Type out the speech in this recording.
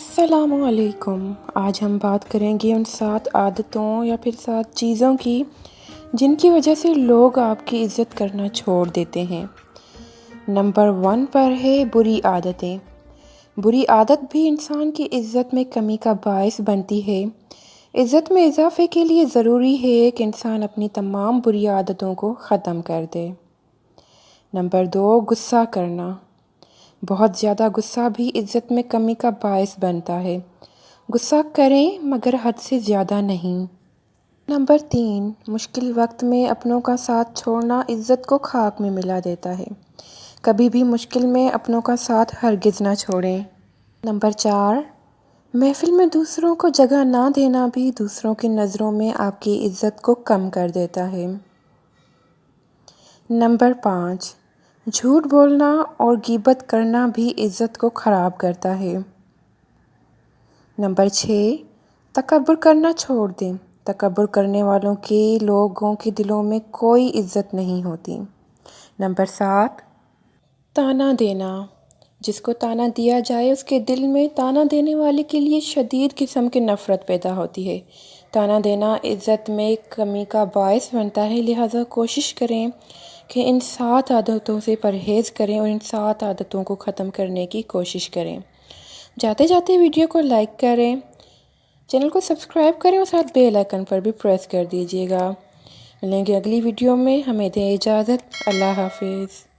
السلام علیکم۔ آج ہم بات کریں گے ان 7 عادتوں یا پھر 7 چیزوں کی جن کی وجہ سے لوگ آپ کی عزت کرنا چھوڑ دیتے ہیں۔ نمبر 1 پر ہے بری عادتیں۔ بری عادت بھی انسان کی عزت میں کمی کا باعث بنتی ہے۔ عزت میں اضافے کے لیے ضروری ہے کہ انسان اپنی تمام بری عادتوں کو ختم کر دے۔ نمبر 2 غصہ کرنا۔ بہت زیادہ غصہ بھی عزت میں کمی کا باعث بنتا ہے۔ غصہ کریں مگر حد سے زیادہ نہیں۔ نمبر 3 مشکل وقت میں اپنوں کا ساتھ چھوڑنا عزت کو خاک میں ملا دیتا ہے۔ کبھی بھی مشکل میں اپنوں کا ساتھ ہرگز نہ چھوڑیں۔ نمبر 4 محفل میں دوسروں کو جگہ نہ دینا بھی دوسروں کی نظروں میں آپ کی عزت کو کم کر دیتا ہے۔ نمبر 5 جھوٹ بولنا اور غیبت کرنا بھی عزت کو خراب کرتا ہے۔ نمبر 6 تکبر کرنا چھوڑ دیں۔ تکبر کرنے والوں کے لوگوں کے دلوں میں کوئی عزت نہیں ہوتی۔ نمبر 7 طعنہ دینا۔ جس کو طعنہ دیا جائے اس کے دل میں طعنہ دینے والے کے لیے شدید قسم کی نفرت پیدا ہوتی ہے۔ طعنہ دینا عزت میں کمی کا باعث بنتا ہے، لہٰذا کوشش کریں کہ ان 7 عادتوں سے پرہیز کریں اور ان 7 عادتوں کو ختم کرنے کی کوشش کریں۔ جاتے جاتے ویڈیو کو لائک کریں، چینل کو سبسکرائب کریں اور ساتھ بیل آئیکن پر بھی پریس کر دیجیے گا۔ ملیں گے اگلی ویڈیو میں، ہمیں دیں اجازت۔ اللہ حافظ۔